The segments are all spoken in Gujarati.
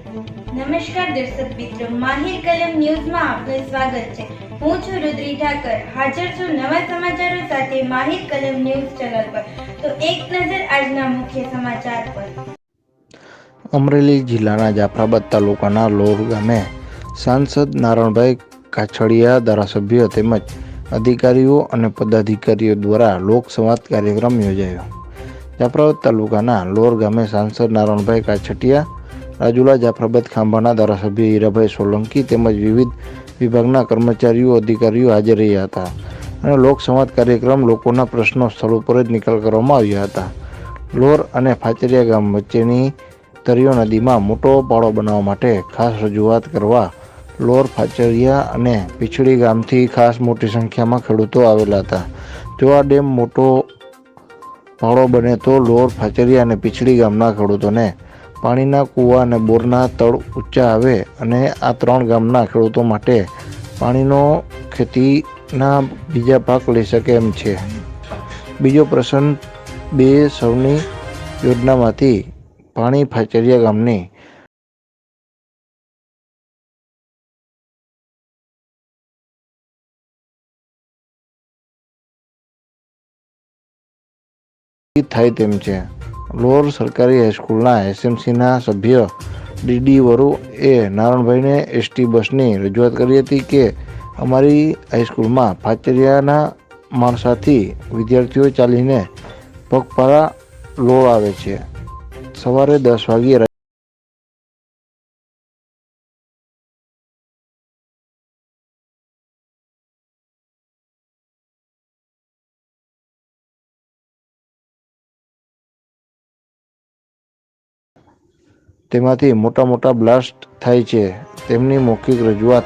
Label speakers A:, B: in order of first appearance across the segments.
A: નમસ્કાર દર્શક મિત્રો, માહિર કલમ ન્યૂઝમાં આપનું સ્વાગત છે। હું છું રુદ્રી ઠાકર, હાજર છું નવા સમાચારો સાથે માહિર કલમ ન્યૂઝ ચેનલ પર। તો એક નજર આજના મુખ્ય સમાચાર પર।
B: અમરેલી જિલ્લાના જાફરાબાદ તાલુકાના લોર ગામે સાંસદ નારણભાઈ કાછડિયા, ધારાસભ્યો તેમજ અધિકારીઓ અને પદાધિકારીઓ દ્વારા લોકસંવાદ કાર્યક્રમ યોજાયો। જાફરાબાદ તાલુકાના લોર ગામે સાંસદ નારણભાઈ કાછડિયા, રાજુલા જાફરાબાદ ખાંભાના ધારાસભ્ય હીરાભાઈ સોલંકી તેમજ વિવિધ વિભાગના કર્મચારીઓ, અધિકારીઓ હાજર રહ્યા હતા અને લોકસંવાદ કાર્યક્રમ લોકોના પ્રશ્નો સ્થળ ઉપર જ નિકાલ કરવામાં આવ્યા હતા। લોર અને ફાચરિયા ગામ વચ્ચેની તરિયો નદીમાં મોટો પાળો બનાવવા માટે ખાસ રજૂઆત કરવા લોર, ફાચરિયા અને પીછડી ગામથી ખાસ મોટી સંખ્યામાં ખેડૂતો આવેલા હતા। જો આ ડેમ મોટો પાળો બને તો લોર, ફાચરિયા અને પીછડી ગામના ખેડૂતોને પાણીના કૂવા અને બોરના તળ ઊંચા આવે અને આ ત્રણ ગામના ખેડૂતો માટે પાણીનો ખેતીના બીજા પાક લઈ શકે એમ છે। બીજો પ્રશ્ન, બે સૌની યોજનામાંથી પાણી ફાચરિયા ગામની થાય તેમ છે। લોર સરકારી હાઈસ્કૂલના એસએમસીના સભ્ય ડીડી વરુ એ નારણભાઈને એસટી બસની રજૂઆત કરી હતી કે અમારી હાઈસ્કૂલમાં ફાચરિયાના માણસાથી વિદ્યાર્થીઓ ચાલીને પગપાળા લોર આવે છે। સવારે 10 વાગ્યે તેમાંથી મોટા બ્લાસ્ટ થાય છે। તેમની મૌખિક રજૂઆત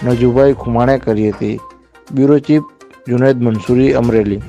B: નજુભાઈ ખુમાણે કરી હતી। Bureau chief Junaid Mansuri, Amreli.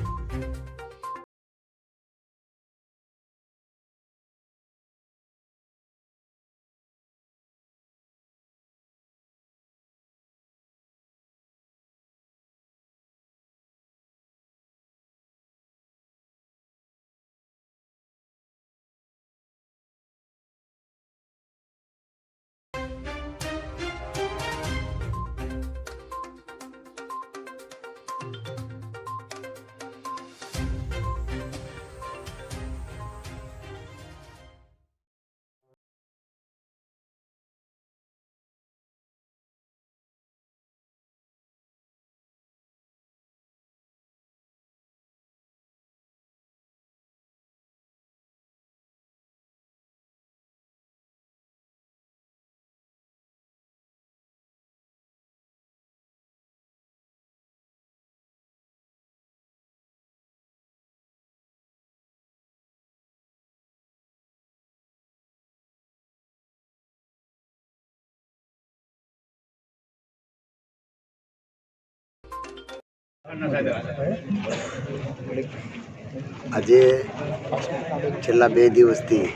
C: આજે છેલ્લા 2 દિવસથી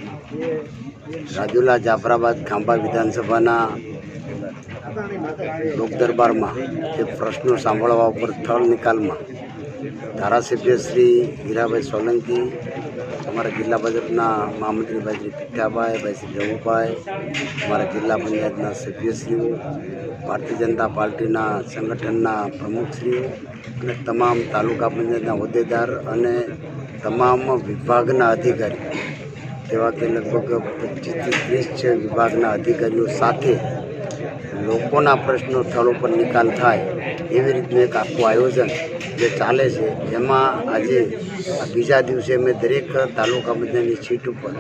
C: રાજુલા જાફરાબાદ ખાંભા વિધાનસભાના લોકદરબારમાં જે પ્રશ્નો સાંભળવા ઉપર સ્થળ નિકાલમાં ધારાસભ્ય શ્રી હીરાભાઈ સોલંકી, અમારા જિલ્લા ભાજપના મહામંત્રી શ્રી પીઠાભાઈ, શ્રી રઘુભાઈ, અમારા જિલ્લા પંચાયતના સભ્યશ્રીઓ, ભારતીય જનતા પાર્ટીના સંગઠનના પ્રમુખશ્રીઓ અને તમામ તાલુકા પંચાયતના હોદ્દેદાર અને તમામ વિભાગના અધિકારી, જેવા કે લગભગ 25 થી 30 વિભાગના અધિકારીઓ સાથે લોકોના પ્રશ્નો સ્થળ ઉપર નિકાલ થાય એવી રીતનું એક આખું આયોજન જે ચાલે છે। એમાં આજે બીજા દિવસે અમે દરેક તાલુકા પંચાયતની સીટ ઉપર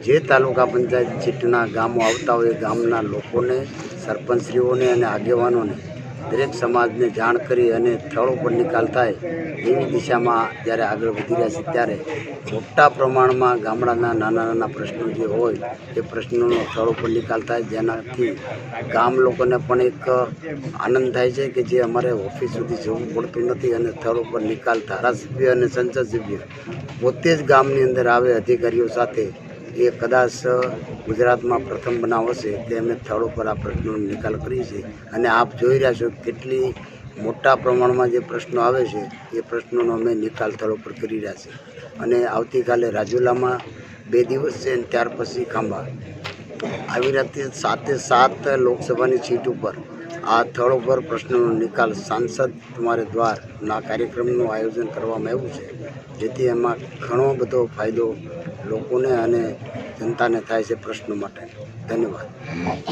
C: જે તાલુકા પંચાયત સીટના ગામો આવતા હોય એ ગામના લોકોને, સરપંચશ્રીઓને અને આગેવાનોને દરેક સમાજને જાણ કરી અને સ્થળ ઉપર નિકાલ થાય એવી દિશામાં જ્યારે આગળ વધી રહ્યા છે, ત્યારે મોટા પ્રમાણમાં ગામડાના નાના પ્રશ્નો જે હોય એ પ્રશ્નોનો સ્થળ ઉપર નિકાલ થાય, જેનાથી ગામ લોકોને પણ એક આનંદ થાય છે કે જે અમારે ઓફિસ સુધી જવું પડતું નથી અને સ્થળ ઉપર નિકાલ ધારાસભ્ય અને સંસદ સભ્ય પોતે જ ગામની અંદર આવે અધિકારીઓ સાથે। એ કદાચ ગુજરાતમાં પ્રથમ બનાવ હશે કે અમે સ્થળ ઉપર આ પ્રશ્નોનો નિકાલ કરીએ છીએ અને આપ જોઈ રહ્યા છો કેટલી મોટા પ્રમાણમાં જે પ્રશ્નો આવે છે એ પ્રશ્નોનો અમે નિકાલ સ્થળ ઉપર કરી રહ્યા છીએ। અને આવતીકાલે રાજુલામાં 2 દિવસ છે અને ત્યાર પછી ખાંભા આવી રીતે 7 લોકસભાની સીટ ઉપર આ સ્થળ ઉપર પ્રશ્નનો નિકાલ સાંસદ તમારે દ્વારના કાર્યક્રમનું આયોજન કરવામાં આવ્યું છે, જેથી એમાં ઘણો બધો ફાયદો લોકોને અને જનતાને થાય છે પ્રશ્નો માટે. ધન્યવાદ.